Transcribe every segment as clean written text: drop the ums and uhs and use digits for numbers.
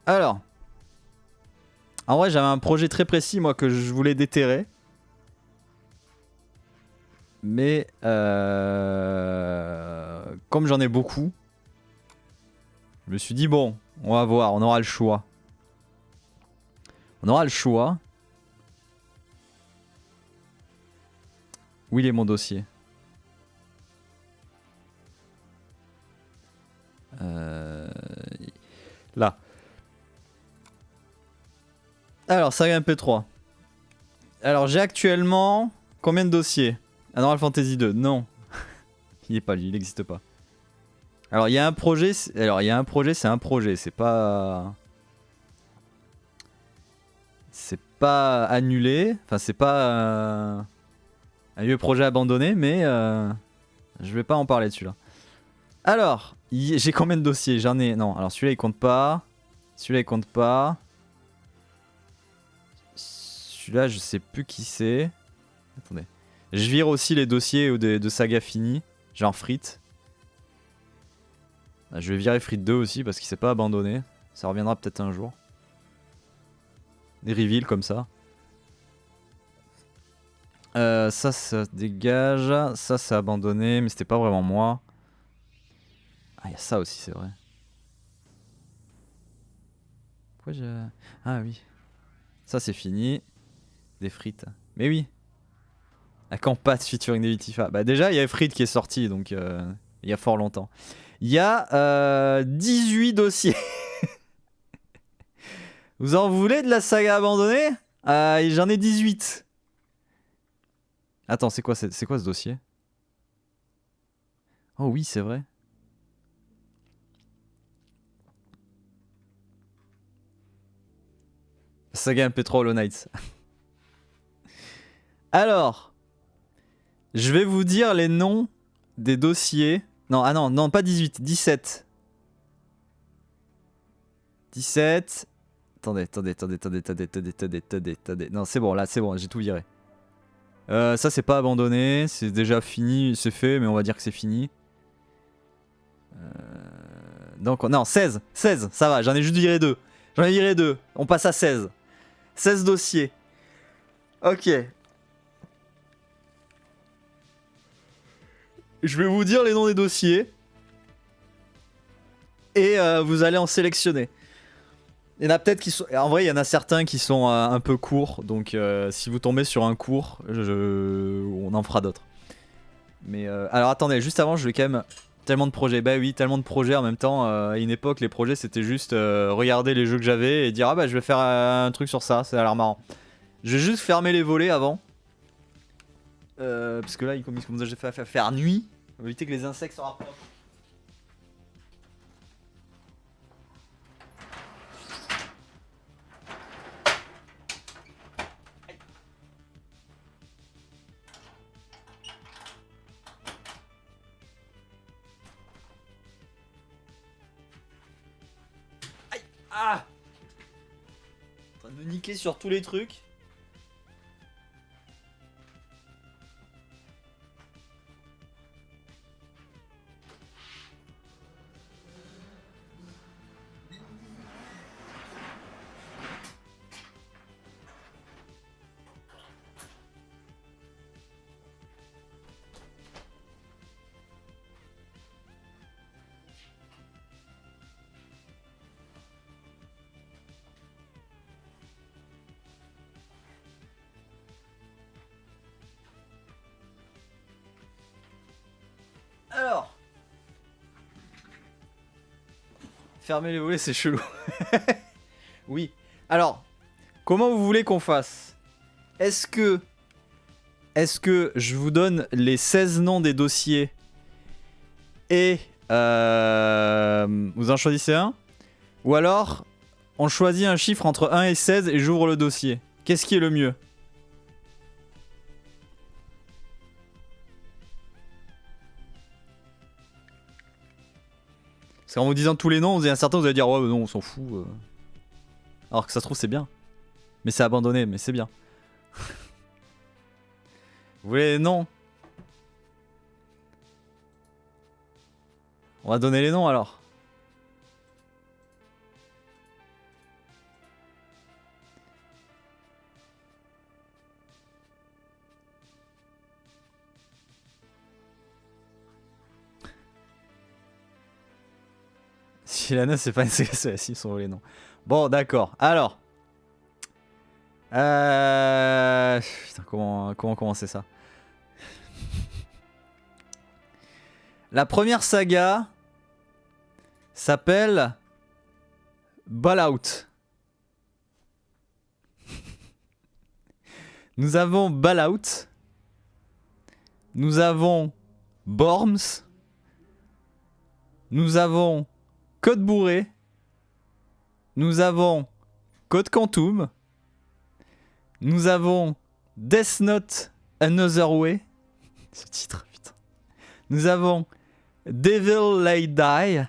Alors, en vrai, j'avais un projet très précis, moi, que je voulais déterrer. Mais comme j'en ai beaucoup, je me suis dit, bon, on va voir, on aura le choix. On aura le choix. Où il est mon dossier? Là. Alors, saga MP3. Alors, j'ai actuellement combien de dossiers? Animal Fantasy 2, non. Il est pas lui, il n'existe pas. Alors, il y a un projet, c'est un projet, c'est pas... C'est pas annulé, enfin c'est pas un vieux projet abandonné, mais je vais pas en parler de celui-là. Alors, j'ai combien de dossiers? J'en ai... Non, alors celui-là il compte pas. Celui-là il compte pas. Celui-là je sais plus qui c'est. Attendez. Je vire aussi les dossiers de saga finie, genre Frites. Je vais virer Frites 2 aussi parce qu'il s'est pas abandonné. Ça reviendra peut-être un jour. Des reveals comme ça. Ça dégage. Ça, c'est abandonné, mais c'était pas vraiment moi. Ah, il y a ça aussi, c'est vrai. Pourquoi j'ai... Ah oui. Ça, c'est fini. Des frites. Mais oui. À quand pas de featuring de Vitifa? Bah déjà, il y a Frites qui est sorti, donc il y a fort longtemps. Il y a 18 dossiers. Vous en voulez de la saga abandonnée? J'en ai 18. Attends, c'est quoi ce dossier? Oh oui, c'est vrai. Saga MP3 Hollow Knight. Alors, je vais vous dire les noms des dossiers. Non, ah non, non, pas 18, 17. 17. Attendez. Non, c'est bon, là, c'est bon, j'ai tout viré. Ça, c'est pas abandonné, c'est déjà fini, c'est fait, mais on va dire que c'est fini. Donc, non, 16, ça va, j'en ai juste viré 2. J'en ai viré 2, on passe à 16. 16 dossiers. Ok. Je vais vous dire les noms des dossiers. Et vous allez en sélectionner. Il y en a peut-être qui sont... En vrai, il y en a certains qui sont un peu courts. Donc, si vous tombez sur un court, on en fera d'autres. Mais alors, attendez, juste avant, je vais quand même... Tellement de projets. Bah oui, tellement de projets en même temps. À une époque, les projets, c'était juste regarder les jeux que j'avais et dire ah bah je vais faire un truc sur ça. Ça a l'air marrant. Je vais juste fermer les volets avant. Parce que là, il commence à faire nuit. On va éviter que les insectes se rapprochent. Ah! En train de me niquer sur tous les trucs. Alors, fermer les volets, c'est chelou. Oui. Alors, comment vous voulez qu'on fasse? Est-ce que je vous donne les 16 noms des dossiers et vous en choisissez un? Ou alors, on choisit un chiffre entre 1 et 16 et j'ouvre le dossier? Qu'est-ce qui est le mieux? Parce qu'en vous disant tous les noms, vous avez un certain, vous allez dire ouais, non, on s'en fout. Alors que ça se trouve, c'est bien. Mais c'est abandonné, mais c'est bien. Vous voulez les noms? On va donner les noms alors. Chilana, c'est pas une saga CS, ils sont volés, non. Bon, d'accord. Alors. Putain, comment commencer ça? La première saga s'appelle Ballout. Nous avons Ballout. Nous avons Borms. Nous avons Code Bourré. Nous avons Code Quantum. Nous avons Death Note Another Way. Ce titre, putain. Nous avons Devil May Die.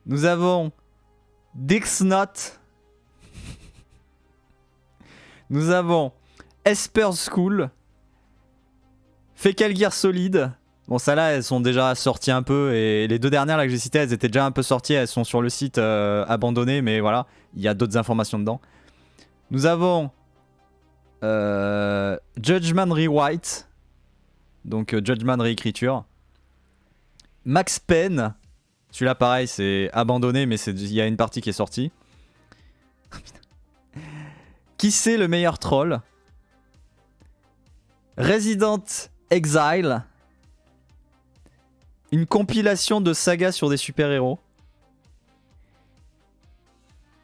Nous avons Dix Note. Nous avons Esper School. Fecal Gear Solid. Bon, ça là, elles sont déjà sorties un peu. Et les deux dernières là que j'ai citées, elles étaient déjà un peu sorties. Elles sont sur le site abandonné. Mais voilà, il y a d'autres informations dedans. Nous avons Judgment Rewrite. Donc Judgment réécriture. Max Payne. Celui-là, pareil, c'est abandonné, mais il y a une partie qui est sortie. Qui c'est le meilleur troll? Resident Exile. Une compilation de sagas sur des super-héros.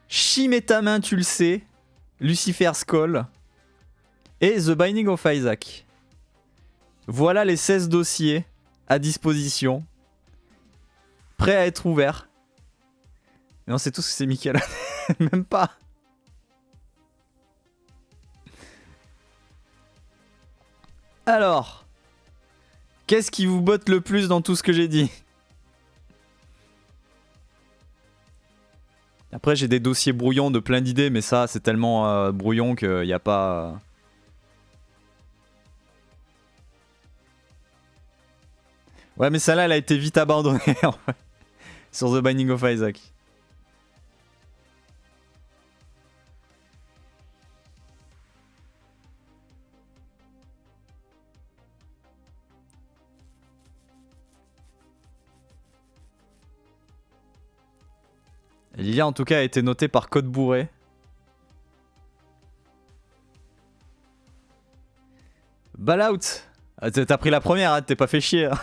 Shimetamin, tu le sais. Lucifer's Call. Et The Binding of Isaac. Voilà les 16 dossiers à disposition. Prêts à être ouverts. Mais on sait tous que c'est Michael. Même pas. Alors, qu'est-ce qui vous botte le plus dans tout ce que j'ai dit? Après, j'ai des dossiers brouillons de plein d'idées, mais ça, c'est tellement brouillon qu'il n'y a pas... Ouais, mais celle-là, elle a été vite abandonnée en fait, sur The Binding of Isaac. Lilia en tout cas a été notée par Code Bourré. Ballout. Ah, t'as pris la première, hein, t'es pas fait chier. Hein.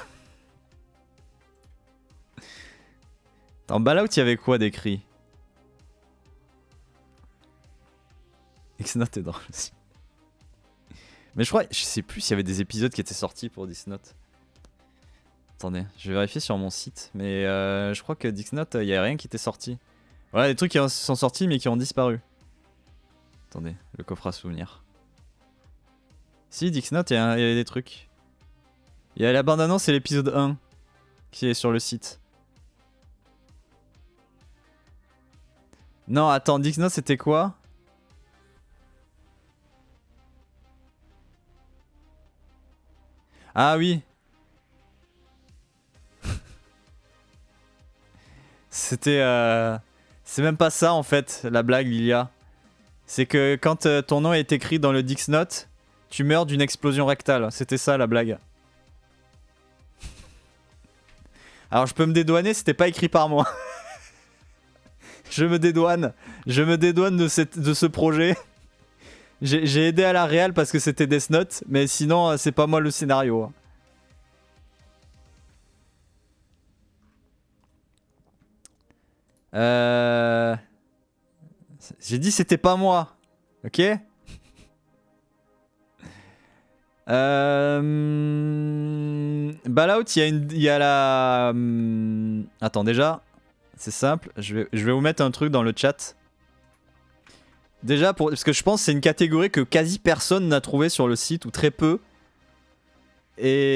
Dans Ballout, il y avait quoi d'écrit? X-Note est drôle aussi. Mais je sais plus s'il y avait des épisodes qui étaient sortis pour X-Note. Attendez, je vais vérifier sur mon site. Mais je crois que X-Note, il n'y a rien qui était sorti. Voilà, des trucs qui sont sortis mais qui ont disparu. Attendez, le coffre à souvenirs. Si, X-Note, il y a des trucs. Il y a la bande-annonce et l'épisode 1 qui est sur le site. Non, attends, X-Note, c'était quoi? Ah oui. C'était... C'est même pas ça en fait, la blague, Lilia. C'est que quand ton nom est écrit dans le Dix-Note, tu meurs d'une explosion rectale. C'était ça la blague. Alors je peux me dédouaner, c'était pas écrit par moi. Je me dédouane. Je me dédouane de ce projet. J'ai aidé à la réal parce que c'était Death Note, mais sinon c'est pas moi le scénario. J'ai dit c'était pas moi. Ok. Ballout, il y a la... Attends, déjà, c'est simple. Je vais vous mettre un truc dans le chat. Déjà, parce que je pense que c'est une catégorie que quasi personne n'a trouvé sur le site, ou très peu. Et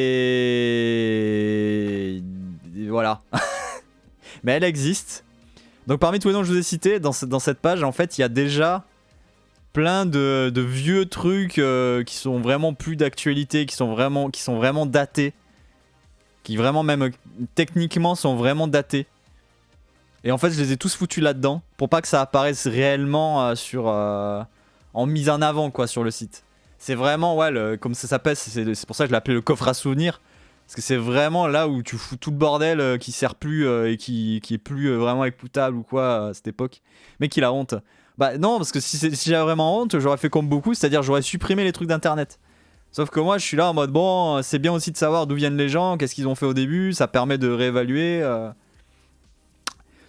voilà. Mais elle existe. Donc parmi tous les noms que je vous ai cités, dans cette page, en fait, il y a déjà plein de vieux trucs qui sont vraiment plus d'actualité, qui sont vraiment datés. Qui vraiment, même techniquement, sont vraiment datés. Et en fait, je les ai tous foutus là-dedans, pour pas que ça apparaisse réellement en mise en avant, quoi, sur le site. C'est vraiment, ouais, comme ça s'appelle, c'est pour ça que je l'ai appelé le coffre à souvenirs. Parce que c'est vraiment là où tu fous tout le bordel qui sert plus et qui est plus vraiment écoutable ou quoi à cette époque. Mec, il a honte. Bah non, parce que si j'avais vraiment honte, j'aurais fait comme beaucoup, c'est-à-dire j'aurais supprimé les trucs d'internet. Sauf que moi, je suis là en mode bon, c'est bien aussi de savoir d'où viennent les gens, qu'est-ce qu'ils ont fait au début, ça permet de réévaluer.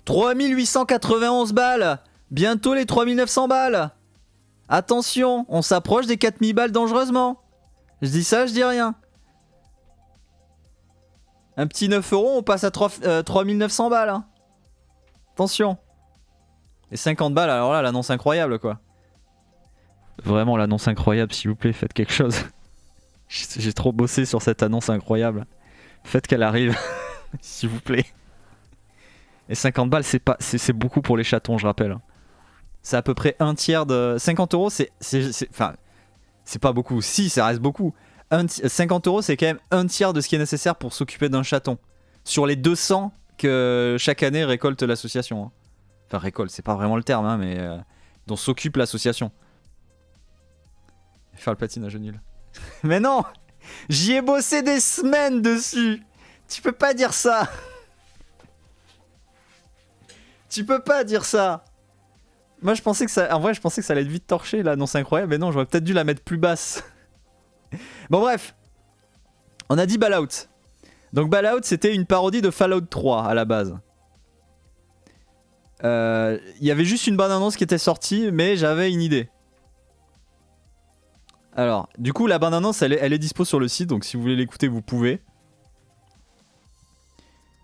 3891 balles. Bientôt les 3900 balles. Attention, on s'approche des 4000 balles dangereusement. Je dis ça, je dis rien. Un petit 9 euros, on passe à 3900 balles. Hein. Attention. Et 50 balles, alors là, l'annonce incroyable, quoi. Vraiment, l'annonce incroyable, s'il vous plaît, faites quelque chose. J'ai trop bossé sur cette annonce incroyable. Faites qu'elle arrive, s'il vous plaît. Et 50 balles, c'est beaucoup pour les chatons, je rappelle. C'est à peu près un tiers de... 50 euros, enfin, c'est pas beaucoup. Si, ça reste beaucoup. 50 euros, c'est quand même un tiers de ce qui est nécessaire pour s'occuper d'un chaton. Sur les 200 que chaque année récolte l'association. Hein. Enfin, récolte, c'est pas vraiment le terme, hein, mais dont s'occupe l'association. Faire le patinage nul. Mais non, j'y ai bossé des semaines dessus. Tu peux pas dire ça. Tu peux pas dire ça. Moi, je pensais que ça... En vrai, je pensais que ça allait être vite torché, l'annonce incroyable. Mais non, j'aurais peut-être dû la mettre plus basse. Bon, bref. On a dit Ballout. Donc, Ballout, c'était une parodie de Fallout 3 à la base. Il y avait juste une bande-annonce qui était sortie, mais j'avais une idée. Alors, du coup, la bande-annonce, elle est dispo sur le site. Donc, si vous voulez l'écouter, vous pouvez.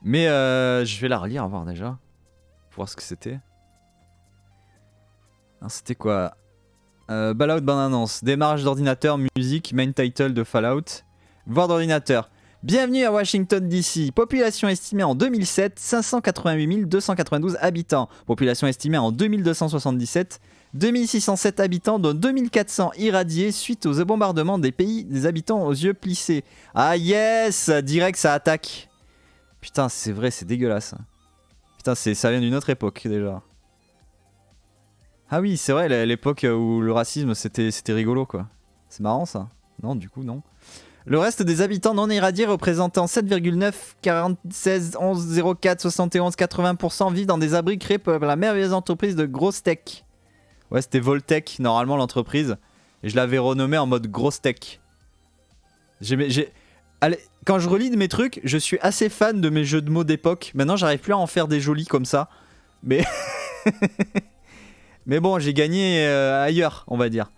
Mais je vais la relire, à voir déjà. Pour voir ce que c'était. C'était quoi Ballout bande-annonce. Démarrage d'ordinateur, musique, main title de Fallout. Voir d'ordinateur. Bienvenue à Washington DC. Population estimée en 2007, 588 292 habitants. Population estimée en 2277, 2607 habitants, dont 2400 irradiés suite aux bombardements des habitants aux yeux plissés. Ah yes, direct ça attaque. Putain, c'est vrai, c'est dégueulasse. Putain, ça vient d'une autre époque déjà. Ah oui, c'est vrai, l'époque où le racisme c'était rigolo quoi. C'est marrant ça. Non, du coup, non. Le reste des habitants non irradiés représentant 7,9 46 11 04 71 80% vivent dans des abris créés par la merveilleuse entreprise de Grosse Tech. Ouais, c'était Voltech, normalement l'entreprise. Et je l'avais renommé en mode Grosse Tech. Allez, quand je relis mes trucs, je suis assez fan de mes jeux de mots d'époque. Maintenant, j'arrive plus à en faire des jolis comme ça. Mais... Mais bon, j'ai gagné ailleurs, on va dire.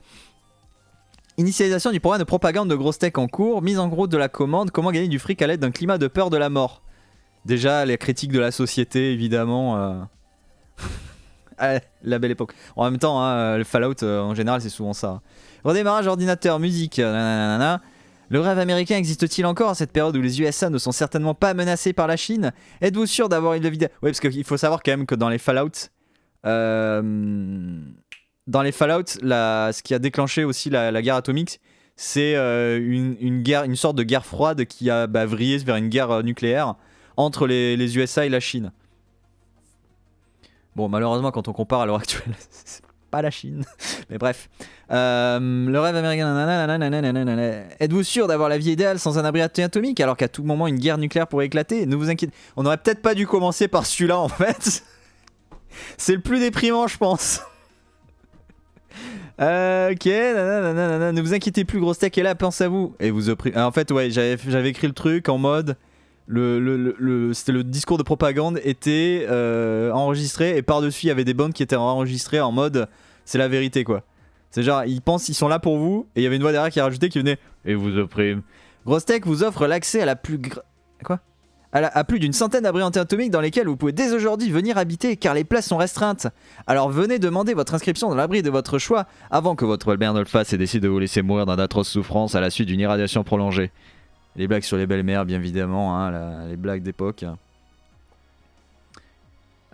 Initialisation du programme de propagande de Grosse Tech en cours. Mise en route de la commande. Comment gagner du fric à l'aide d'un climat de peur de la mort. Déjà, les critiques de la société, évidemment. La belle époque. En même temps, hein, le Fallout, en général, c'est souvent ça. Redémarrage ordinateur, musique. Nanana. Le rêve américain existe-t-il encore à cette période où les USA ne sont certainement pas menacés par la Chine? Êtes-vous sûr d'avoir une vidéo? Oui, parce qu'il faut savoir quand même que dans les Fallout... ce qui a déclenché aussi la guerre atomique, c'est une sorte de guerre froide qui a vrillé vers une guerre nucléaire entre les USA et la Chine. Bon, malheureusement, quand on compare à l'heure actuelle, c'est pas la Chine. Mais bref. Le rêve américain. Êtes-vous sûr d'avoir la vie idéale sans un abri atomique alors qu'à tout moment une guerre nucléaire pourrait éclater? Ne vous inquiétez. On aurait peut-être pas dû commencer par celui-là en fait. C'est le plus déprimant, je pense. Ok, ne vous inquiétez plus, Grosse Tech est là, pense à vous. Et vous opprimez. En fait, ouais, j'avais écrit le truc en mode. C'était le discours de propagande était enregistré et par-dessus il y avait des bandes qui étaient enregistrées en mode c'est la vérité quoi. C'est genre ils pensent ils sont là pour vous et il y avait une voix derrière qui a rajouté qui venait et vous opprime. Grosse Tech vous offre l'accès à la plus à plus d'une centaine d'abris anti-atomiques dans lesquels vous pouvez dès aujourd'hui venir habiter car les places sont restreintes. Alors venez demander votre inscription dans l'abri de votre choix avant que votre belle-mère ne le fasse et décide de vous laisser mourir dans d'atroces souffrances à la suite d'une irradiation prolongée. Les blagues sur les belles-mères, bien évidemment, hein, les blagues d'époque.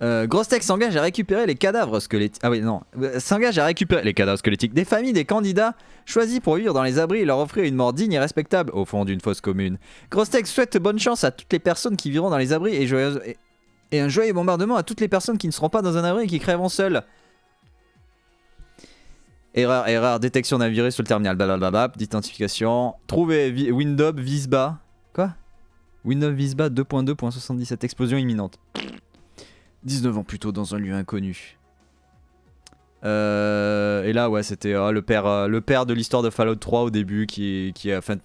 Grosse Tech s'engage à récupérer les cadavres squelettiques. Ah oui, non. S'engage à récupérer les cadavres squelettiques des familles des candidats choisis pour vivre dans les abris et leur offrir une mort digne et respectable au fond d'une fosse commune. Grosse Tech souhaite bonne chance à toutes les personnes qui vivront dans les abris et un joyeux bombardement à toutes les personnes qui ne seront pas dans un abri et qui crèveront seules. Erreur, détection d'un virus sur le terminal, blablabla, d'identification. Trouver Windows, Visba. Quoi? Windows Visba 2.2.77, explosion imminente. 19 ans plus tôt dans un lieu inconnu. Et là, ouais, c'était le père de l'histoire de Fallout 3 au début qui enfin,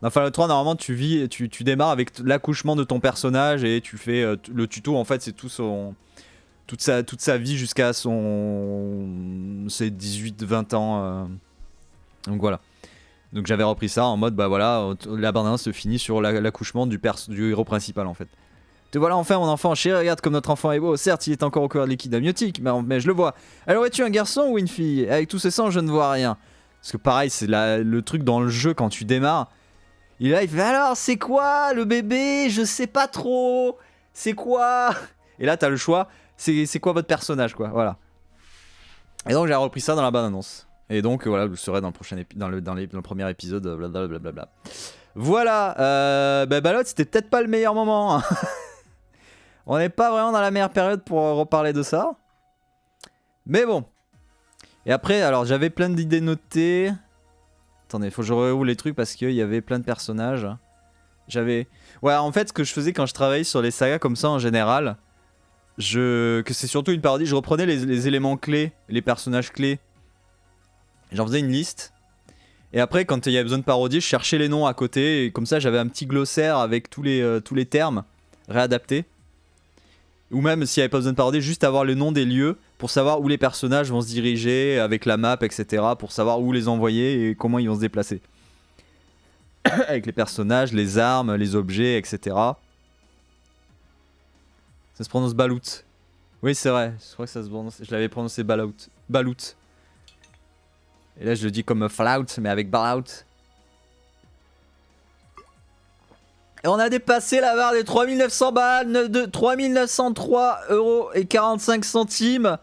dans Fallout 3, normalement, tu démarres avec l'accouchement de ton personnage et tu fais le tuto. En fait, c'est toute sa vie jusqu'à ses 18-20 ans. Donc voilà. Donc j'avais repris ça en mode, bah voilà, la bande-annonce se finit sur l'accouchement du héros principal en fait. Te voilà enfin mon enfant chéri, regarde comme notre enfant est beau. Certes, il est encore au cœur de liquide amniotique, mais je le vois. Alors es-tu un garçon ou une fille? Avec tous ces sangs, je ne vois rien. Parce que pareil, c'est le truc dans le jeu quand tu démarres. Il est là, il fait alors c'est quoi le bébé? Je sais pas trop. C'est quoi? Et là t'as le choix. C'est quoi votre personnage quoi? Voilà. Et donc j'ai repris ça dans la bande-annonce. Et donc voilà, je serai dans le premier épisode, blablabla. Voilà, Balot, c'était peut-être pas le meilleur moment. Hein. On n'est pas vraiment dans la meilleure période pour reparler de ça. Mais bon. Et après, alors j'avais plein d'idées notées. Attendez, faut que je rouvre les trucs parce qu'il y avait plein de personnages. Ouais, en fait, ce que je faisais quand je travaillais sur les sagas comme ça en général, que c'est surtout une parodie, je reprenais les éléments clés, les personnages clés. J'en faisais une liste. Et après, quand il y avait besoin de parodier, je cherchais les noms à côté. Et comme ça, j'avais un petit glossaire avec tous les termes réadaptés. Ou même s'il n'y avait pas besoin de parodier, juste avoir le nom des lieux pour savoir où les personnages vont se diriger avec la map, etc. Pour savoir où les envoyer et comment ils vont se déplacer. Avec les personnages, les armes, les objets, etc. Ça se prononce Balout. Oui, c'est vrai. Je crois que ça se prononce. Je l'avais prononcé Balout. Balout. Et là, je le dis comme Fallout, mais avec Balout. Et on a dépassé la barre des 3900 balles, de 3903,45 €.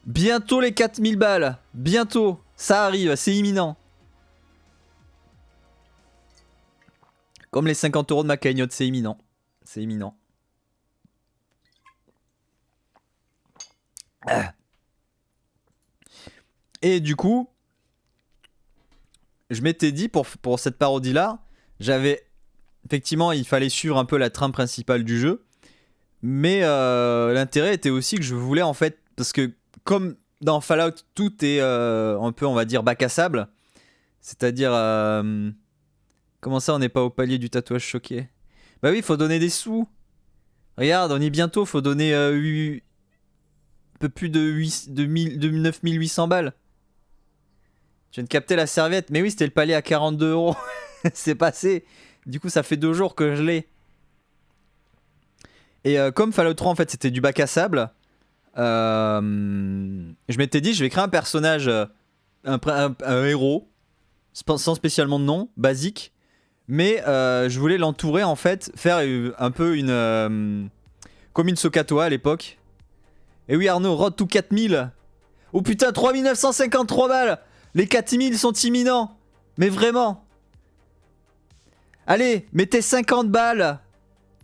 Bientôt les 4000 balles. Bientôt. Ça arrive, c'est imminent. Comme les 50 € de ma cagnotte, c'est imminent. C'est imminent. Et du coup, je m'étais dit pour cette parodie là, effectivement il fallait suivre un peu la trame principale du jeu, mais l'intérêt était aussi que je voulais en fait, parce que comme dans Fallout tout est un peu on va dire bac à sable, c'est-à-dire comment ça on n'est pas au palier du tatouage choqué? Bah oui, il faut donner des sous. Regarde, on y est bientôt, faut donner un peu plus de 9800 balles. Je viens de capter la serviette. Mais oui, c'était le palier à 42 €. C'est passé. Du coup, ça fait 2 jours que je l'ai. Et comme Fallout 3, en fait, c'était du bac à sable. Je m'étais dit, je vais créer un personnage, un héros, sans spécialement de nom, basique. Mais je voulais l'entourer, en fait, faire un peu comme une Sokatoa à l'époque. Et oui, Arnaud, Road to 4000. Oh putain, 3953 balles. Les 4000 sont imminents. Mais vraiment. Allez, mettez 50 balles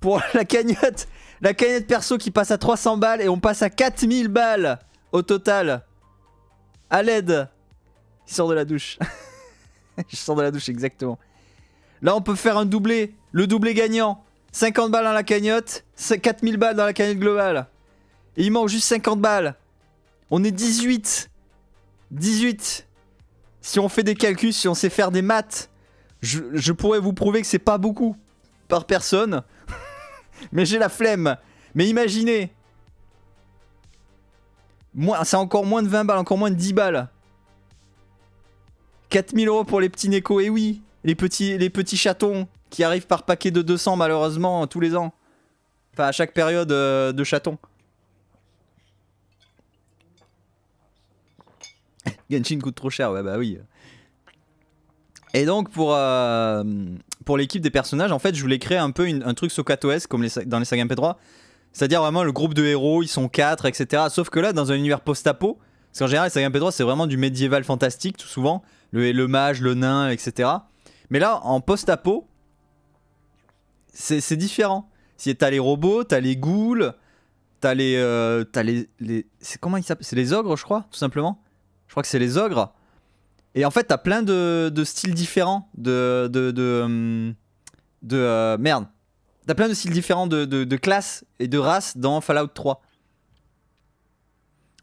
pour la cagnotte. La cagnotte perso qui passe à 300 balles et on passe à 4000 balles au total. À l'aide. Il sort de la douche. Je sors de la douche, exactement. Là, on peut faire un doublé. Le doublé gagnant. 50 balles dans la cagnotte. 4000 balles dans la cagnotte globale. Et il manque juste 50 balles. On est 18. 18. Si on fait des calculs, si on sait faire des maths, je pourrais vous prouver que c'est pas beaucoup par personne. Mais j'ai la flemme. Mais imaginez. C'est encore moins de 20 balles, encore moins de 10 balles. 4000 € pour les petits Neko. Et oui, les petits chatons qui arrivent par paquet de 200 malheureusement tous les ans. Enfin, à chaque période de chatons. Genshin coûte trop cher, ouais bah oui. Et donc pour l'équipe des personnages, en fait je voulais créer un peu un truc Sokatoesque comme dans les sagas MP3. C'est-à-dire vraiment le groupe de héros, ils sont 4, etc. Sauf que là dans un univers post-apo, parce qu'en général les sagas MP3 c'est vraiment du médiéval fantastique tout souvent. Le mage, le nain, etc. Mais là en post-apo, c'est différent. Si t'as les robots, t'as les ghouls, t'as les comment ils s'appellent? C'est les ogres je crois, tout simplement. Je crois que c'est les ogres. Et en fait, t'as plein de styles différents. Merde. T'as plein de styles différents de classes et de races dans Fallout 3.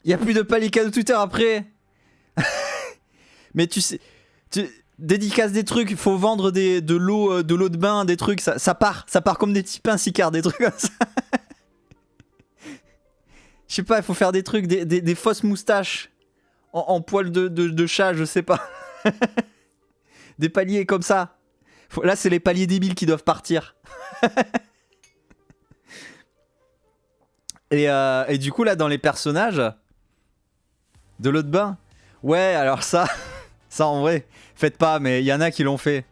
Y a plus de palica de Twitter après. Mais tu sais, dédicace des trucs, il faut vendre de l'eau de bain, des trucs, ça part comme des petits pains Sicard, des trucs comme ça. Je sais pas, il faut faire des trucs, des fausses moustaches en poil de chat, je sais pas. Des paliers comme ça. Là, c'est les paliers débiles qui doivent partir. et du coup, là, dans les personnages de l'eau de bain, ouais, alors ça, ça en vrai, faites pas, mais il y en a qui l'ont fait.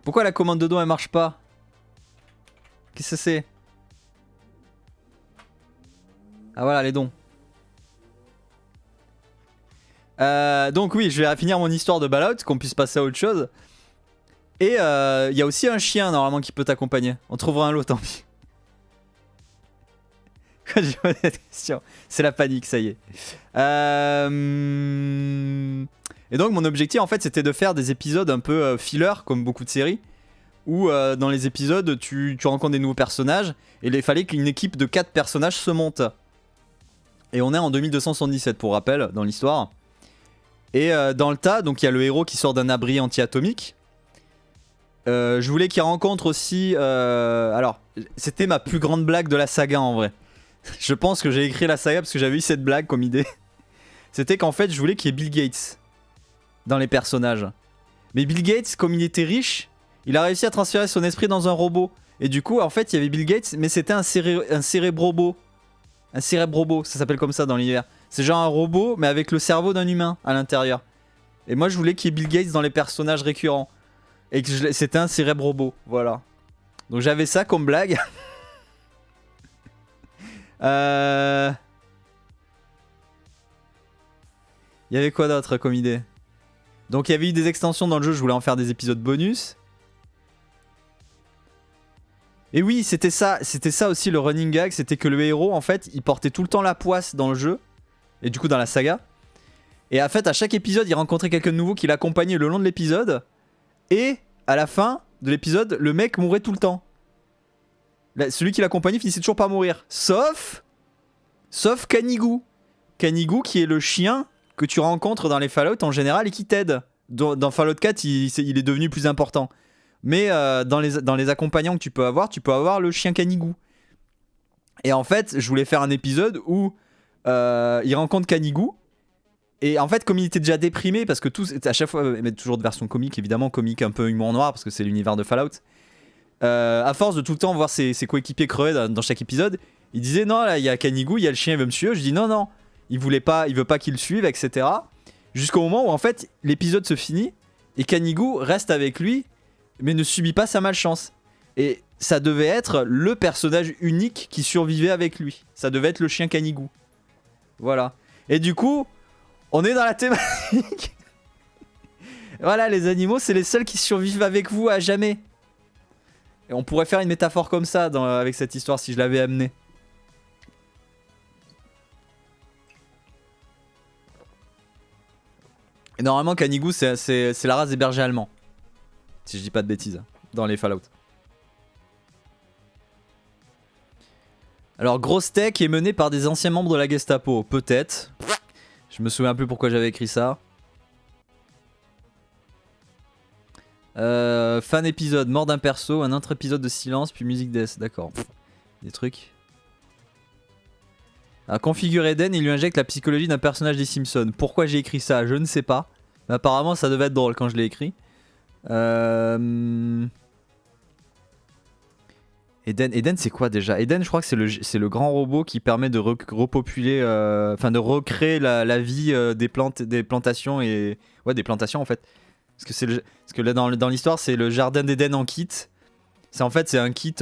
Pourquoi la commande de don elle marche pas? Qu'est-ce que c'est? Ah voilà, les dons. Donc oui, je vais finir mon histoire de Fallout, qu'on puisse passer à autre chose. Et il y a aussi un chien normalement qui peut t'accompagner. On trouvera un lot, tant pis. Quand j'ai posé cette question, c'est la panique, ça y est. Et donc mon objectif en fait c'était de faire des épisodes un peu filler comme beaucoup de séries. Où dans les épisodes tu rencontres des nouveaux personnages. Et il fallait qu'une équipe de 4 personnages se monte. Et on est en 2277 pour rappel dans l'histoire. Et dans le tas, donc il y a le héros qui sort d'un abri anti-atomique. Je voulais qu'il rencontre aussi... alors, c'était ma plus grande blague de la saga en vrai. Je pense que j'ai écrit la saga parce que j'avais eu cette blague comme idée. C'était qu'en fait, je voulais qu'il y ait Bill Gates dans les personnages. Mais Bill Gates, comme il était riche, il a réussi à transférer son esprit dans un robot. Et du coup, en fait, il y avait Bill Gates, mais c'était un cérébrobo. Un cérébrobo, ça s'appelle comme ça dans l'univers. C'est genre un robot, mais avec le cerveau d'un humain à l'intérieur. Et moi, je voulais qu'il y ait Bill Gates dans les personnages récurrents. Et que c'était un cérébrobo, voilà. Donc j'avais ça comme blague. Il y avait quoi d'autre comme idée? Donc il y avait eu des extensions dans le jeu, je voulais en faire des épisodes bonus. Et oui, c'était ça aussi le running gag, c'était que le héros en fait, il portait tout le temps la poisse dans le jeu. Et du coup dans la saga. Et en fait à chaque épisode, il rencontrait quelqu'un de nouveau qui l'accompagnait le long de l'épisode. Et à la fin de l'épisode, le mec mourait tout le temps. Celui qui l'accompagnait finissait toujours par mourir. Sauf Kanigou. Kanigou qui est le chien que tu rencontres dans les Fallout en général et qui t'aide. Dans Fallout 4, il est devenu plus important. Mais dans les accompagnants que tu peux avoir le chien Kanigou. Et en fait, je voulais faire un épisode où il rencontre Kanigou. Et en fait, comme il était déjà déprimé, parce que à chaque fois, mais toujours de version comique, évidemment, comique un peu humour noir, parce que c'est l'univers de Fallout. À force de tout le temps voir ses coéquipiers crever dans chaque épisode, il disait non, là il y a Kanigou, il y a le chien, il veut me suivre. Je dis non, il veut pas qu'il le suive, etc. Jusqu'au moment où en fait l'épisode se finit et Kanigou reste avec lui, mais ne subit pas sa malchance. Et ça devait être le personnage unique qui survivait avec lui. Ça devait être le chien Kanigou. Voilà. Et du coup, on est dans la thématique. Voilà, les animaux, c'est les seuls qui survivent avec vous à jamais. Et on pourrait faire une métaphore comme ça avec cette histoire si je l'avais amenée. Et normalement, Kanigou, c'est la race des bergers allemands. Si je dis pas de bêtises, dans les Fallout. Alors, Grosse Tech est mené par des anciens membres de la Gestapo. Peut-être. Je me souviens plus pourquoi j'avais écrit ça. Fan épisode, mort d'un perso, un autre épisode de silence, puis musique death. D'accord. Des trucs. Alors, configure Eden, il lui injecte la psychologie d'un personnage des Simpsons. Pourquoi j'ai écrit ça, je ne sais pas. Mais apparemment, ça devait être drôle quand je l'ai écrit. Eden, c'est quoi déjà? Eden, je crois que c'est le grand robot qui permet de repopuler, enfin de recréer la vie des plantations et ouais, des plantations en fait. Parce que là dans l'histoire, c'est le jardin d'Eden en kit. C'est un kit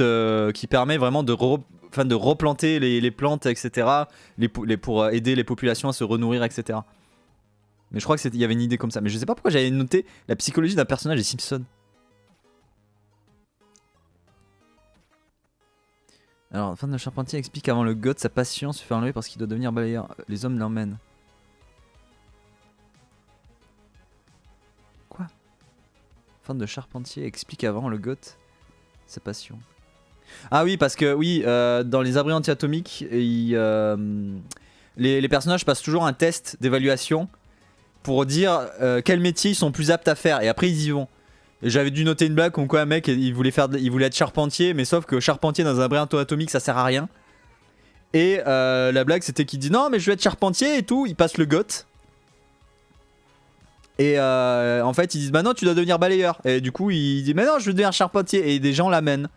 qui permet vraiment de replanter les plantes, etc. Pour aider les populations à se renourrir, etc. Mais je crois qu'il y avait une idée comme ça. Mais je sais pas pourquoi j'avais noté la psychologie d'un personnage des Simpsons. Alors, fan de Charpentier explique qu'avant le god, sa passion se fait enlever parce qu'il doit devenir balayeur. Les hommes l'emmènent. Quoi? Fan de Charpentier explique avant le goth sa passion. Ah oui, parce que oui, dans les abris anti-atomiques, les personnages passent toujours un test d'évaluation pour dire quels métiers ils sont plus aptes à faire et après ils y vont. Et j'avais dû noter une blague comme quoi un mec il voulait être charpentier, mais sauf que charpentier dans un abri anti-atomique ça sert à rien. Et la blague c'était qu'il dit non mais je vais être charpentier et tout, il passe le goth. Et en fait ils disent bah non tu dois devenir balayeur. Et du coup il dit mais non je veux devenir charpentier. Et des gens l'amènent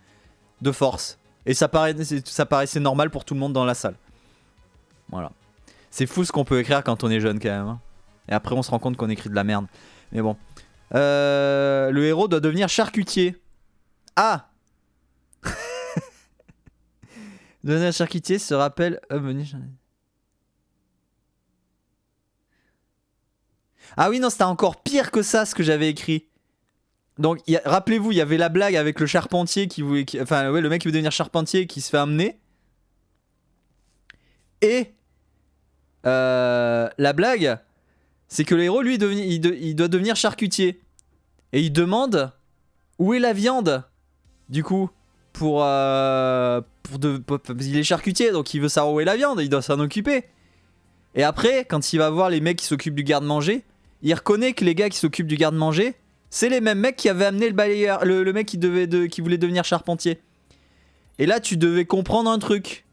de force. Et ça paraissait normal pour tout le monde dans la salle. Voilà. C'est fou ce qu'on peut écrire quand on est jeune quand même. Hein. Et après on se rend compte qu'on écrit de la merde. Mais bon. Le héros doit devenir charcutier. Ah. Devenir charcutier se rappelle... Ah oui non c'était encore pire que ça ce que j'avais écrit. Donc rappelez-vous il y avait la blague avec le charpentier enfin ouais, le mec qui veut devenir charpentier qui se fait amener. Et la blague c'est que le héros lui il doit devenir charcutier. Et il demande où est la viande du coup il est charcutier donc il veut savoir où est la viande, il doit s'en occuper. Et après quand il va voir les mecs qui s'occupent du garde-manger, il reconnaît que les gars qui s'occupent du garde-manger c'est les mêmes mecs qui avaient amené le balayeur, le mec qui voulait devenir charpentier. Et là tu devais comprendre un truc,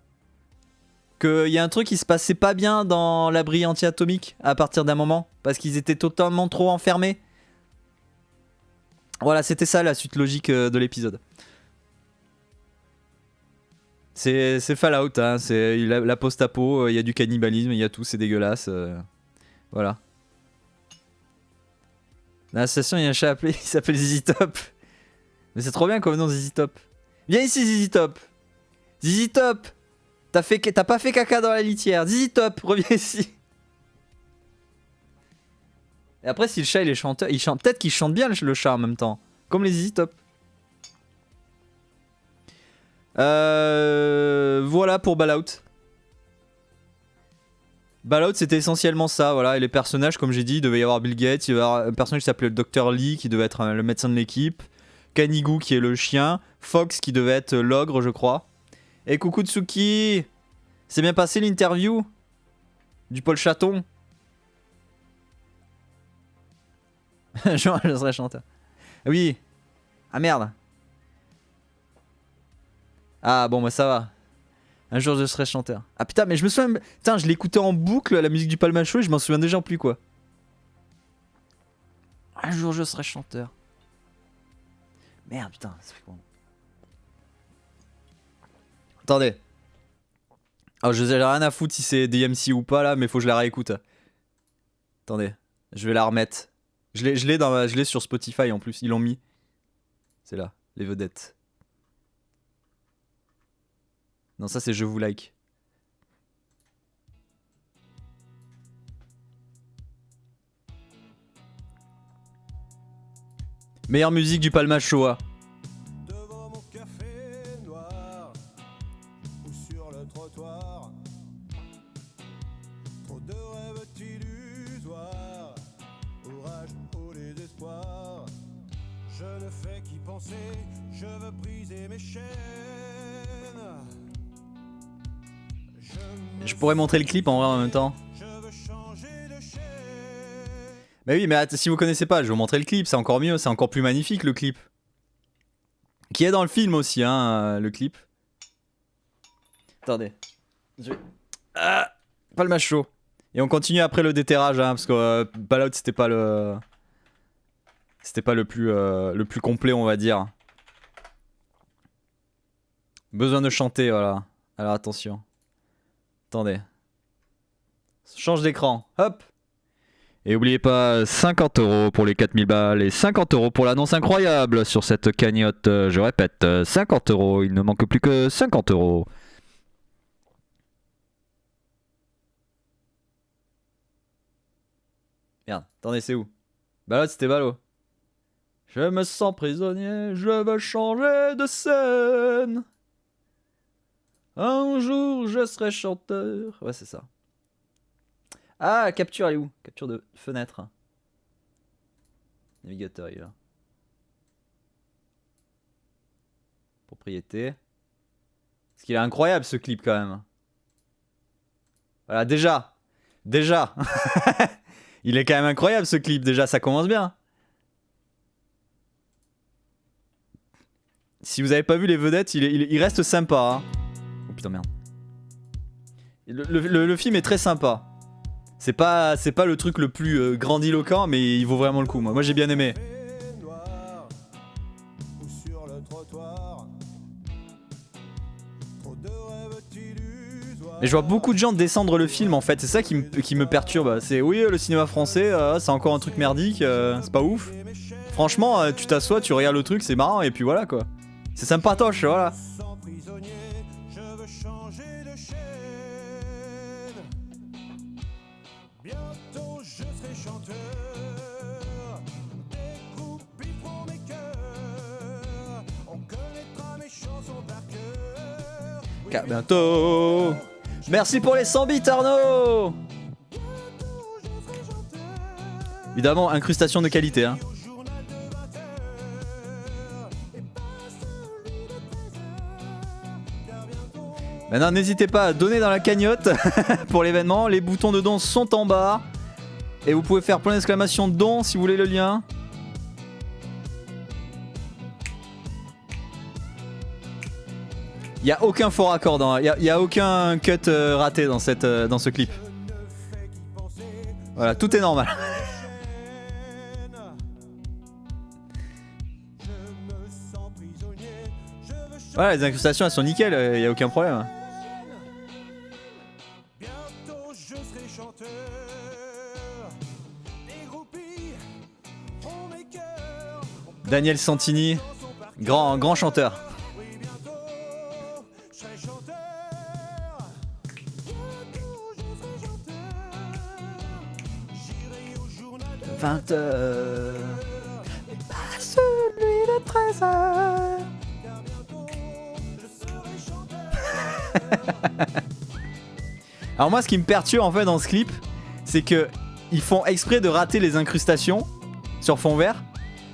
qu'il y a un truc qui se passait pas bien dans l'abri anti-atomique à partir d'un moment parce qu'ils étaient totalement trop enfermés. Voilà, c'était ça la suite logique de l'épisode. C'est Fallout, hein, c'est la post-apo, il y a du cannibalisme, il y a tout, c'est dégueulasse. Voilà. Dans la station, il y a un chat appelé, il s'appelle Zizi Top. Mais c'est trop bien comme nom, Zizi Top. Viens ici, Zizi Top. Zizi Top. T'as pas fait caca dans la litière. Zizi Top, reviens ici. Et après, si le chat il est chanteur, peut-être qu'il chante bien le chat en même temps. Comme les Zizi Top. Voilà pour Fallout. Fallout c'était essentiellement ça, voilà. Et les personnages, comme j'ai dit, il devait y avoir Bill Gates, il devait y avoir un personnage qui s'appelait le Dr Lee qui devait être le médecin de l'équipe, Kanigu qui est le chien, Fox qui devait être l'ogre, je crois. Et coucou Tsuki, c'est bien passé l'interview du Paul Chaton. Genre, je serais chanteur. Oui. Ah merde. Ah bon bah ça va. Un jour je serai chanteur. Ah putain mais je me souviens... Putain je l'écoutais en boucle la musique du Palma Show et je m'en souviens déjà plus quoi. Un jour je serai chanteur. Merde putain ça fait quoi. Attendez. Oh je sais rien à foutre si c'est DMC ou pas là mais faut que je la réécoute. Attendez. Je vais la remettre. Je l'ai sur Spotify en plus. Ils l'ont mis. C'est là. Les vedettes. Non ça c'est Je vous like. Meilleure musique du Palma Show. Devant mon café noir ou sur le trottoir, trop de rêves illusoires, orage au désespoir. Je ne fais qu'y penser, je veux briser mes chaînes. Je pourrais montrer le clip en vrai en même temps. Mais oui, mais si vous connaissez pas, je vais vous montrer le clip, c'est encore mieux, c'est encore plus magnifique le clip. Qui est dans le film aussi, hein, le clip. Attendez. Ah, pas le match chaud. Et on continue après le déterrage, hein, parce que Fallout c'était pas le... C'était pas le plus complet, on va dire. Besoin de chanter, voilà. Alors attention. Attendez. Change d'écran, hop. Et n'oubliez pas 50 € pour les 4000 balles et 50 € pour l'annonce incroyable sur cette cagnotte. Je répète, 50 €. Il ne manque plus que 50 €. Merde, attendez, c'est où? Bah là, c'était Valo. Je me sens prisonnier, je veux changer de scène. Un jour, je serai chanteur. Ouais, c'est ça. Ah, capture, elle est où? Capture de fenêtre. Navigateur, il est là. Propriété. Parce qu'il est incroyable ce clip quand même. Voilà, déjà. Déjà. Il est quand même incroyable ce clip, déjà, ça commence bien. Si vous avez pas vu les vedettes, il reste sympa. Hein. Oh putain, merde. Le film est très sympa. C'est pas le truc le plus grandiloquent, mais il vaut vraiment le coup. Moi j'ai bien aimé. Mais je vois beaucoup de gens descendre le film en fait, c'est ça qui me perturbe. C'est oui, le cinéma français, c'est encore un truc merdique, c'est pas ouf. Franchement, tu t'assois, tu regardes le truc, c'est marrant et puis voilà quoi. C'est sympatoche, voilà. À bientôt. Merci pour les 100 bits Arnaud. Évidemment, incrustation de qualité hein. Maintenant n'hésitez pas à donner dans la cagnotte pour l'événement. Les boutons de don sont en bas. Et vous pouvez faire plein d'exclamations don si vous voulez le lien. Il n'y a aucun faux raccord, il n'y a aucun cut raté dans ce clip. Voilà, tout est normal. Voilà, les incrustations elles sont nickel, il n'y a aucun problème. Daniel Santini, grand chanteur. « 20h, pas celui de 13h. » Alors moi ce qui me perturbe en fait dans ce clip, c'est que ils font exprès de rater les incrustations sur fond vert.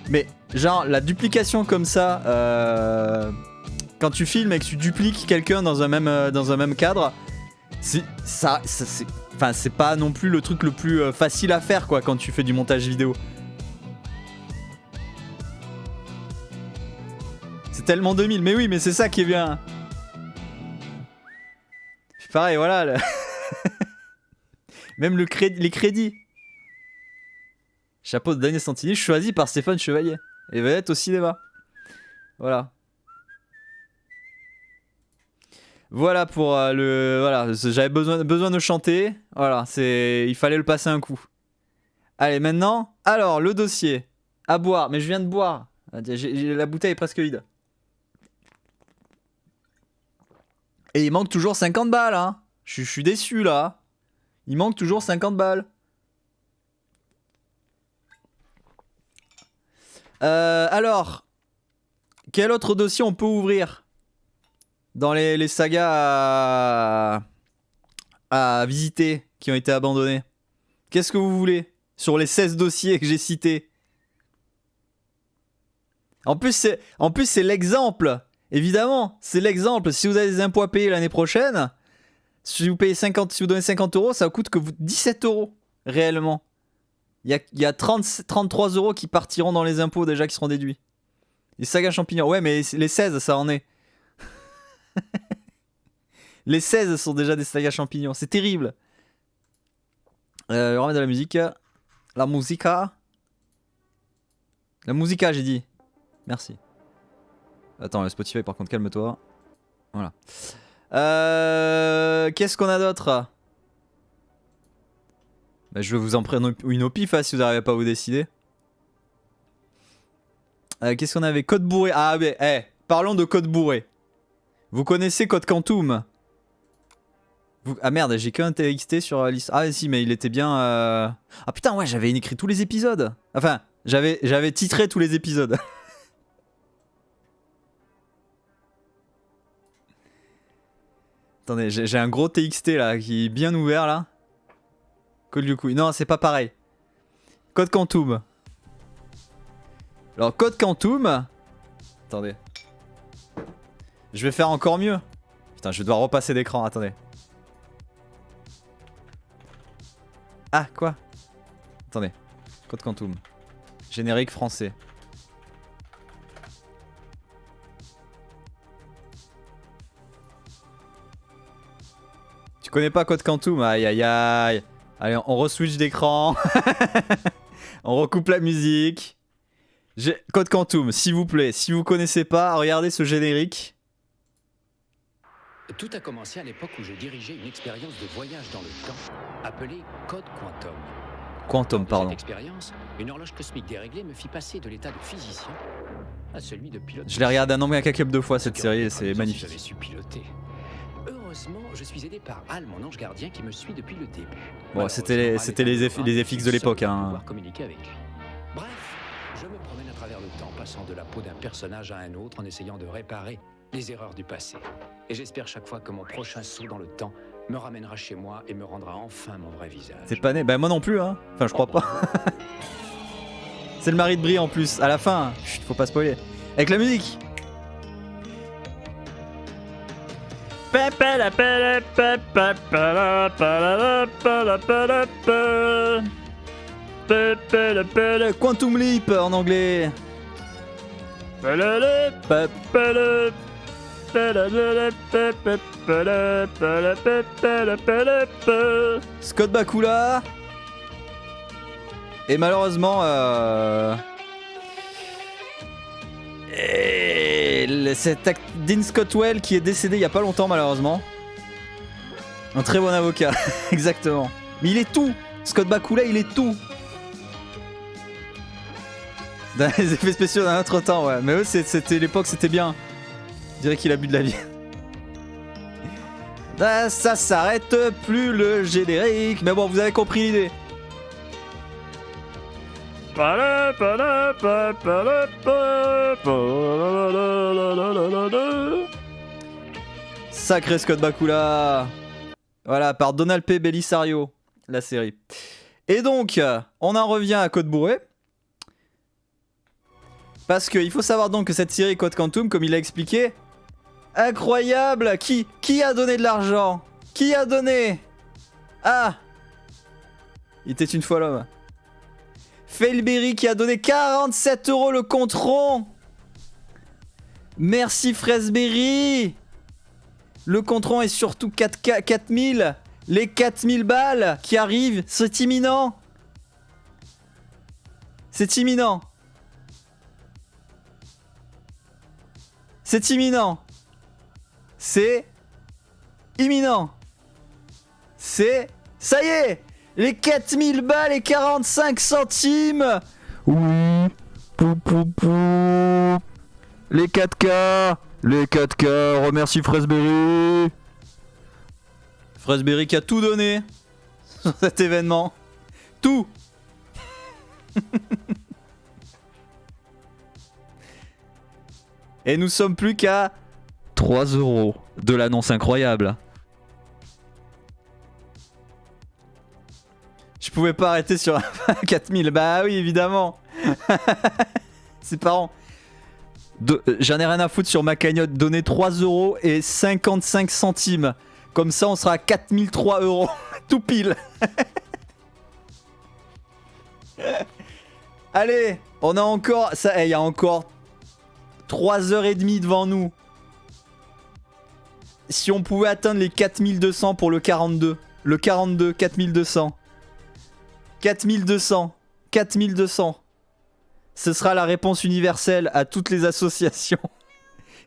Mais genre la duplication comme ça, quand tu filmes et que tu dupliques quelqu'un dans un même cadre, c'est pas non plus le truc le plus facile à faire quoi quand tu fais du montage vidéo. C'est tellement 2000, mais oui, mais c'est ça qui est bien. Puis pareil, voilà. Même les crédits. Chapeau de Daniel Santini, choisi par Stéphane Chevalier. Et vedette au cinéma. Voilà. Voilà pour voilà, j'avais besoin de chanter. Voilà, il fallait le passer un coup. Allez, maintenant, alors le dossier à boire, mais je viens de boire. La bouteille est presque vide. Et il manque toujours 50 balles hein. Je suis déçu là. Il manque toujours 50 balles. Alors, quel autre dossier on peut ouvrir dans les sagas à visiter qui ont été abandonnés? Qu'est-ce que vous voulez sur les 16 dossiers que j'ai cités? En plus c'est l'exemple. Évidemment, c'est l'exemple. Si vous avez des impôts à payer l'année prochaine, si vous donnez 50 euros, ça coûte que 17 euros réellement. Il y a 33 euros qui partiront dans les impôts déjà qui seront déduits. Les sagas champignons, ouais, mais les 16, ça en est. Les 16 sont déjà des sagas champignons, c'est terrible. On remet de la musique. La musica, j'ai dit. Merci. Attends, le Spotify, par contre, calme-toi. Voilà. Qu'est-ce qu'on a d'autre? Bah, je vais vous en prendre une au pif si vous n'arrivez pas à vous décider. Qu'est-ce qu'on avait? Code bourré. Ah, mais parlons de code bourré. Vous connaissez Code Quantum? Ah merde, j'ai qu'un TXT sur la liste. Ah si, mais il était bien... Ah putain, ouais, j'avais écrit tous les épisodes. Enfin, j'avais titré tous les épisodes. Attendez, j'ai un gros TXT là, qui est bien ouvert là. Code Lyukui. Non, c'est pas pareil. Code Quantum. Alors, Code Quantum... Attendez. Je vais faire encore mieux. Putain, je vais devoir repasser d'écran, attendez. Ah, quoi? Attendez. Code Quantum. Générique français. Tu connais pas Code Quantum? Aïe aïe aïe. Allez, on re-switch d'écran. On recoupe la musique. Code Quantum, s'il vous plaît. Si vous connaissez pas, regardez ce générique. Tout a commencé à l'époque où je dirigeais une expérience de voyage dans le temps appelée Code Quantum. Quantum, Lors de pardon. cette expérience, une horloge cosmique déréglée me fit passer de l'état de physicien à celui de pilote. Je l'ai regardé un nombre incalculable de fois cette série et c'est J'avais magnifique. su piloter. Heureusement, je suis aidé par Al, mon ange gardien, qui me suit depuis le début. Bon, c'était les FX de l'époque, hein. Pouvoir communiquer avec lui. Bref, je me promène à travers le temps, passant de la peau d'un personnage à un autre en essayant de réparer les erreurs du passé. Et j'espère chaque fois que mon prochain saut dans le temps me ramènera chez moi et me rendra enfin mon vrai visage. T'es pas né? Bah moi non plus, hein. Enfin, je crois pas. C'est le mari de Brie en plus, à la fin. Chut, faut pas spoiler. Avec la musique. Quantum Leap en anglais. Scott Bakula. Et malheureusement, c'est Dean Scottwell qui est décédé il y a pas longtemps malheureusement. Un très bon avocat, exactement. Mais il est tout. Scott Bakula, il est tout. Dans les effets spéciaux d'un autre temps, ouais. Mais eux, c'était l'époque, c'était bien. Je dirais qu'il a bu de la vie. Ah, ça s'arrête plus le générique. Mais bon, vous avez compris l'idée. Sacré Scott Bakula. Voilà, par Donald P. Bellisario, la série. Et donc, on en revient à Code Bourré. Parce qu'il faut savoir donc que cette série Code Quantum, comme il l'a expliqué, incroyable. Qui a donné de l'argent? Qui a donné? Ah, il était une fois l'homme. Failberry qui a donné 47 € le compte rond. Merci Fraisberry. Le compte rond est surtout 4000. Les 4000 balles qui arrivent, c'est imminent. C'est imminent. C'est imminent. C'est imminent. C'est... Ça y est. Les 4000 balles et 45 centimes. Oui. Pou, pou, pou. Les 4K. Les 4K. Remercie Fraisberry. Fraisberry qui a tout donné sur cet événement. Tout. Et nous sommes plus qu'à 3 € de l'annonce incroyable. Je pouvais pas arrêter sur 4000. Bah oui, évidemment. C'est parents. J'en ai rien à foutre sur ma cagnotte. Donnez 3 € et 55 centimes. Comme ça, on sera à 4003 €. Tout pile. Allez, on a encore... Ça, il y a encore 3h30 devant nous. Si on pouvait atteindre les 4200 pour le 42. Le 42, 4200. 4200. 4200. Ce sera la réponse universelle à toutes les associations.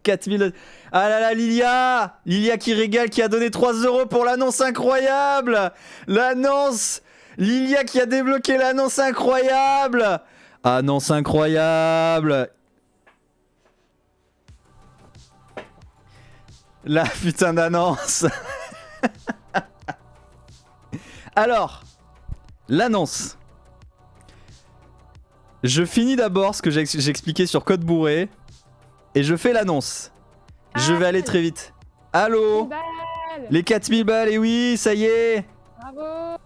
4000... Ah là là, Lilia! Lilia qui régale, qui a donné 3 € pour l'annonce incroyable! L'annonce! Lilia qui a débloqué l'annonce incroyable! Annonce incroyable! La putain d'annonce! Alors, l'annonce. Je finis d'abord ce que j'ai expliqué sur Code Bourré. Et je fais l'annonce. Je vais aller très vite. Allô? Les 4000 balles, et oui, ça y est. Bravo.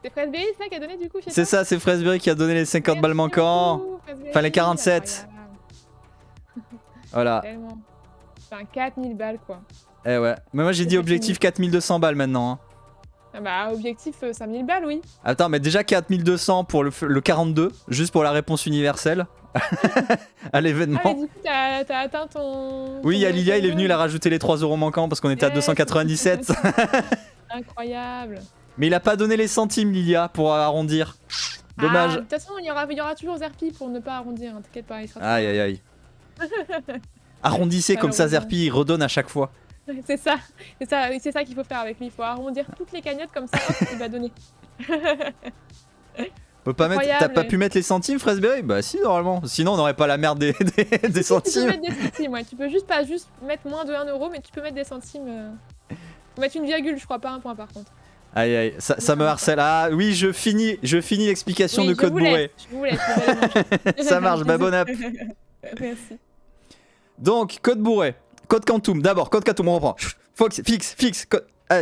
C'est Fraisberry, ça qui a donné du coup chez C'est ça, c'est Fraisberry qui a donné les 50 balles manquants. Enfin, les 47. Voilà. Tellement. Enfin, 4000 balles, quoi. Eh ouais. Mais moi j'ai dit C'est objectif 4200 balles maintenant. Hein. Ah bah, objectif 5000 balles, oui. Attends, mais déjà 4200 pour le 42, juste pour la réponse universelle à l'événement. Ah, mais du coup, t'as atteint ton... Oui, il y a ton- Lilia, il est ton- venu, il a rajouté les 3 euros manquants parce qu'on était à Yes. 297. Incroyable. Mais il a pas donné les centimes, Lilia, pour arrondir. Ah, Dommage. de toute façon, il y aura toujours Zerpi pour ne pas arrondir, hein, t'inquiète pas, il sera Aïe aïe aïe. Arrondissez comme ça, Malheureusement. redonne il redonne à chaque fois. C'est ça, c'est ça qu'il faut faire avec lui. Il faut arrondir toutes les cagnottes comme ça, hop, il va donner. Peut pas mettre, t'as Incroyable. pas pu mettre les centimes, Fraisberry? Bah si, normalement. Sinon, on n'aurait pas la merde des Si, tu peux centimes. mettre des centimes, ouais. Tu peux juste pas juste mettre moins de 1 euro, mais tu peux mettre des centimes. Faut mettre une virgule, je crois, pas un point par contre. Aïe aïe, ça me harcèle. Ah oui, je finis l'explication Oui, de je code vous bourré. laisse, je vous laisse, vous allez manger. Ça marche, bah bon app. Merci. Donc, code bourré. Code Quantum. D'abord, code Quantum, on reprend. Fixe.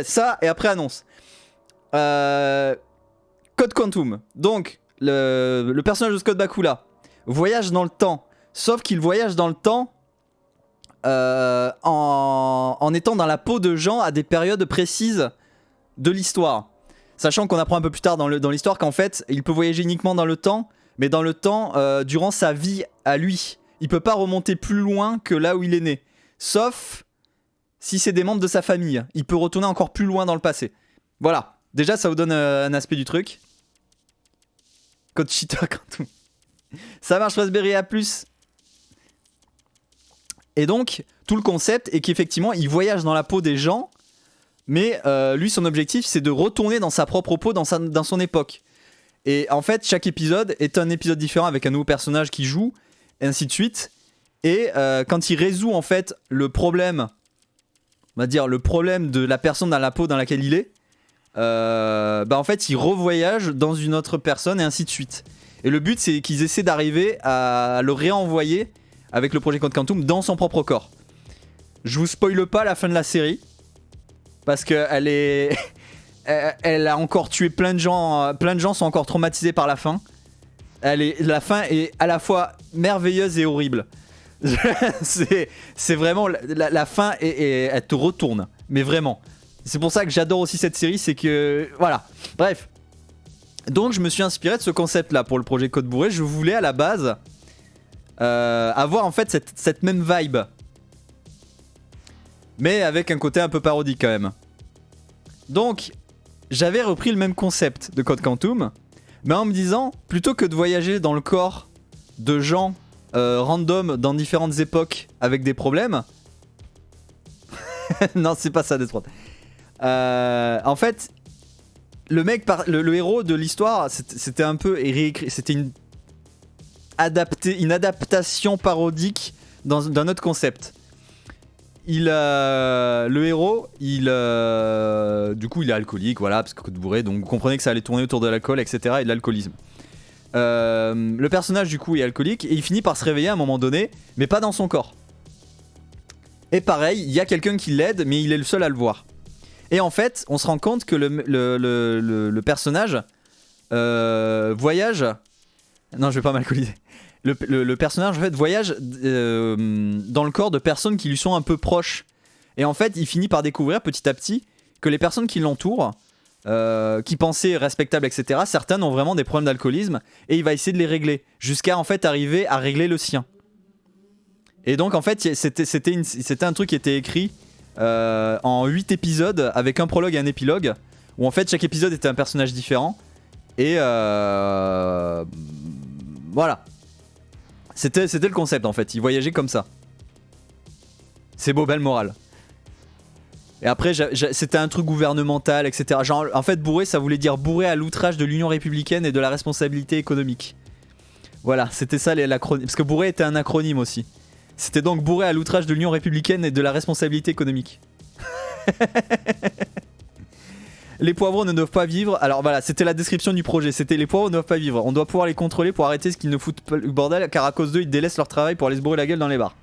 Ça, et après annonce. Code Quantum. Donc, le personnage de Scott Bakula voyage dans le temps. Sauf qu'il voyage dans le temps en étant dans la peau de gens à des périodes précises de l'histoire. Sachant qu'on apprend un peu plus tard dans l'histoire qu'en fait, il peut voyager uniquement dans le temps, mais dans le temps durant sa vie à lui. Il peut pas remonter plus loin que là où il est né. Sauf si c'est des membres de sa famille. Il peut retourner encore plus loin dans le passé. Voilà. Déjà, ça vous donne un aspect du truc. Code cheater Quantum. Ça marche, Raspberry A+. Et donc, tout le concept est qu'effectivement, il voyage dans la peau des gens, mais lui, son objectif, c'est de retourner dans sa propre peau, dans son époque. Et en fait, chaque épisode est un épisode différent avec un nouveau personnage qui joue, et ainsi de suite. Et quand il résout en fait le problème, on va dire le problème de la personne dans la peau dans laquelle il est, en fait, il revoyage dans une autre personne et ainsi de suite. Et le but, c'est qu'ils essaient d'arriver à le réenvoyer avec le projet Code Quantum dans son propre corps. Je vous spoile pas la fin de la série parce que elle a encore tué plein de gens sont encore traumatisés par la fin. La fin est à la fois merveilleuse et horrible. c'est vraiment la fin et elle te retourne, mais vraiment. C'est pour ça que j'adore aussi cette série, c'est que voilà. Bref. Donc je me suis inspiré de ce concept là pour le projet Code Bourré. Je voulais à la base avoir en fait cette même vibe, mais avec un côté un peu parodique quand même. Donc j'avais repris le même concept de Code Quantum, mais en me disant, plutôt que de voyager dans le corps de gens random dans différentes époques avec des problèmes. Non, c'est pas ça, Deathrow. En fait, le mec, le héros de l'histoire, c'était un peu réécrit. C'était une adaptation parodique d'un autre concept. Le héros, du coup, il est alcoolique, voilà, parce que Code Bourré, donc vous comprenez que ça allait tourner autour de l'alcool, etc. et de l'alcoolisme. Le personnage, du coup, est alcoolique et il finit par se réveiller à un moment donné, mais pas dans son corps. Et pareil, il y a quelqu'un qui l'aide, mais il est le seul à le voir. Et en fait, on se rend compte que le personnage voyage. Non, je vais pas m'alcooliser. Le personnage en fait voyage dans le corps de personnes qui lui sont un peu proches. Et en fait, il finit par découvrir petit à petit que les personnes qui l'entourent, qui pensaient respectables, etc., certaines ont vraiment des problèmes d'alcoolisme et il va essayer de les régler jusqu'à en fait arriver à régler le sien. Et donc en fait, c'était un truc qui était écrit en 8 épisodes avec un prologue et un épilogue où en fait chaque épisode était un personnage différent et voilà. C'était le concept en fait, il voyageait comme ça. C'est beau, belle morale. Et après, c'était un truc gouvernemental, etc. Genre, en fait, bourré, ça voulait dire bourré à l'outrage de l'Union républicaine et de la responsabilité économique. Voilà, c'était ça l'acronyme. Parce que bourré était un acronyme aussi. C'était donc bourré à l'outrage de l'Union républicaine et de la responsabilité économique. Les poivrons ne doivent pas vivre. Alors voilà, c'était la description du projet. C'était les poivrons ne doivent pas vivre. On doit pouvoir les contrôler pour arrêter ce qu'ils ne foutent pas le bordel, car à cause d'eux, ils délaissent leur travail pour aller se bourrer la gueule dans les bars.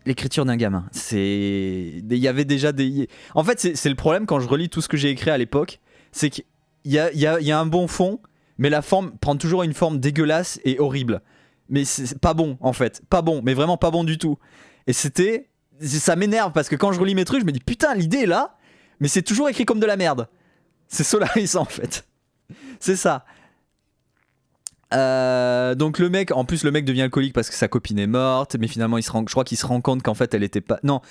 L'écriture d'un gamin, il y avait déjà des. En fait, c'est le problème quand je relis tout ce que j'ai écrit à l'époque, c'est qu'il y a un bon fond, mais la forme prend toujours une forme dégueulasse et horrible. Mais c'est pas bon en fait, pas bon, mais vraiment pas bon du tout. Et c'était ça m'énerve parce que quand je relis mes trucs, je me dis putain, l'idée est là, mais c'est toujours écrit comme de la merde. C'est Solaris en fait. C'est ça. Donc le mec, en plus le mec devient alcoolique parce que sa copine est morte, mais finalement je crois qu'il se rend compte qu'en fait elle était pas. Non,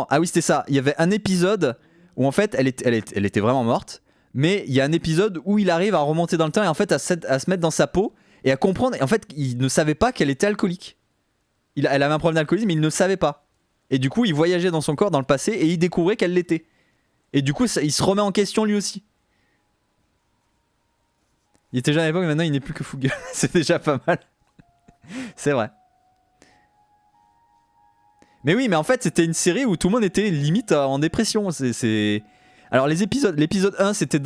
ah oui c'était ça. Il y avait un épisode où en fait elle était vraiment morte, mais il y a un épisode où il arrive à remonter dans le temps et en fait à se mettre dans sa peau et à comprendre. Et en fait il ne savait pas qu'elle était alcoolique. Elle avait un problème d'alcoolisme, mais il ne savait pas. Et du coup il voyageait dans son corps dans le passé et il découvrait qu'elle l'était. Et du coup il se remet en question lui aussi. Il était jeune à l'époque, mais maintenant il n'est plus que fougueux. C'est déjà pas mal. C'est vrai. Mais oui, mais en fait c'était une série où tout le monde était limite en dépression. Alors l'épisode 1 c'était...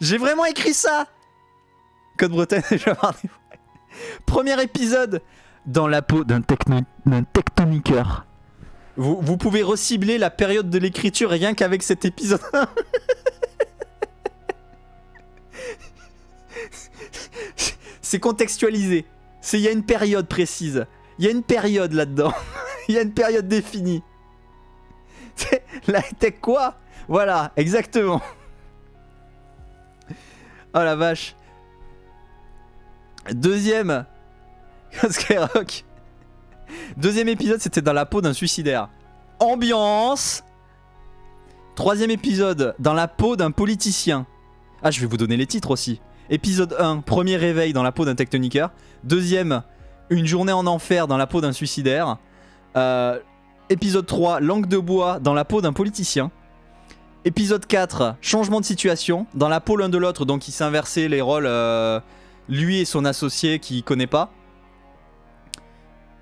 J'ai vraiment écrit ça. Code Bretagne, déjà mardi. Premier épisode, dans la peau d'un tectoniqueur. Vous pouvez recibler la période de l'écriture rien qu'avec cet épisode 1. C'est contextualisé. Il y a une période précise. Il y a une période là-dedans. Il y a une période définie. La tech quoi? Voilà, exactement. Oh la vache. Deuxième. Skyrock. Deuxième épisode, c'était dans la peau d'un suicidaire. Ambiance. Troisième épisode, dans la peau d'un politicien. Ah, je vais vous donner les titres aussi. Épisode 1, premier réveil dans la peau d'un tectoniqueur. Deuxième, une journée en enfer dans la peau d'un suicidaire. Épisode 3, langue de bois dans la peau d'un politicien. Épisode 4, changement de situation dans la peau l'un de l'autre. Donc il s'est inversé les rôles, lui et son associé qui connaît pas.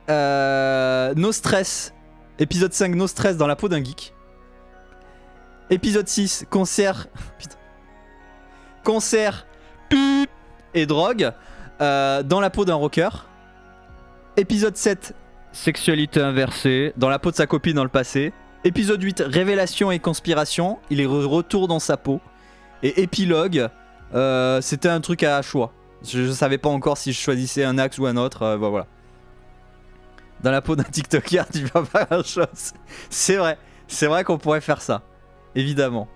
No stress. Épisode 5, no stress dans la peau d'un geek. Épisode 6, concert. Putain. Concert et drogue dans la peau d'un rocker. Épisode 7, sexualité inversée dans la peau de sa copine dans le passé. Épisode 8, révélation et conspiration, il est retour dans sa peau. Et épilogue, c'était un truc à choix. Je savais pas encore si je choisissais un axe ou un autre, voilà. Dans la peau d'un TikToker, tu vas pas grand chose. C'est vrai qu'on pourrait faire ça, évidemment.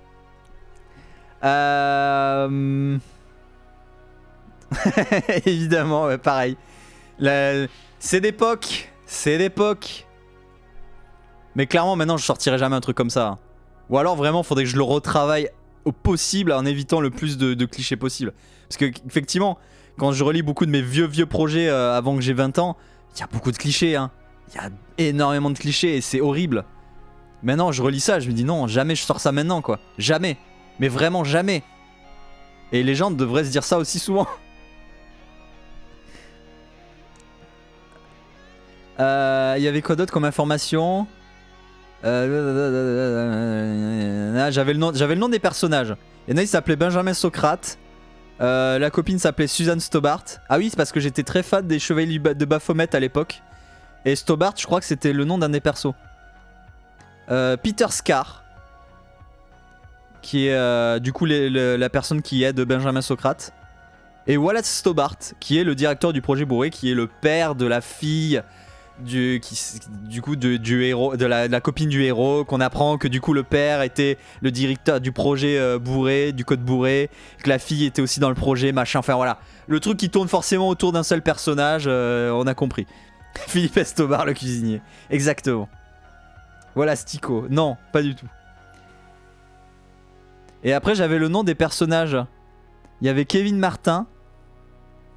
Évidemment, ouais, pareil. C'est d'époque. Mais clairement, maintenant, je sortirai jamais un truc comme ça. Ou alors, vraiment, faudrait que je le retravaille au possible en évitant le plus de clichés possible. Parce que, effectivement, quand je relis beaucoup de mes vieux projets avant que j'ai 20 ans, il y a beaucoup de clichés. Hein. Il y a énormément de clichés et c'est horrible. Maintenant, je relis ça, je me dis non, jamais je sors ça maintenant, quoi. Jamais. Mais vraiment jamais. Et les gens devraient se dire ça aussi souvent. Il y avait quoi d'autre comme information? J'avais le nom des personnages. Il y en a qui s'appelait Benjamin Socrate. La copine s'appelait Suzanne Stobart. Ah oui, c'est parce que j'étais très fan des Chevaliers de Baphomet à l'époque. Et Stobart, je crois que c'était le nom d'un des persos. Peter Scar, qui est du coup la personne qui aide Benjamin Socrate. Et Wallace Stobart, qui est le directeur du projet Bourré, qui est le père de la fille du héros, de la copine du héros, qu'on apprend que du coup le père était le directeur du projet Bourré, du code Bourré, que la fille était aussi dans le projet, machin, enfin voilà. Le truc qui tourne forcément autour d'un seul personnage, on a compris. Philippe Escobar, le cuisinier. Exactement. Voilà Stico. Non, pas du tout. Et après j'avais le nom des personnages. Il y avait Kevin Martin,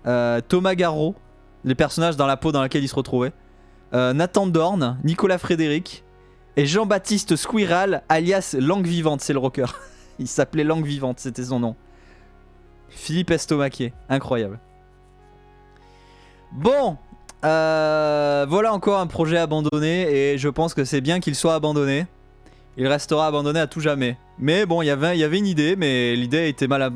Thomas Garraud, les personnages dans la peau dans laquelle il se retrouvait. Nathan Dorn, Nicolas Frédéric et Jean-Baptiste Squiral alias Langue Vivante, c'est le rocker. Il s'appelait Langue Vivante, c'était son nom. Philippe Estomaquet, incroyable. Bon, voilà encore un projet abandonné et je pense que c'est bien qu'il soit abandonné. Il restera abandonné à tout jamais. Mais bon, il y avait une idée, mais l'idée était mal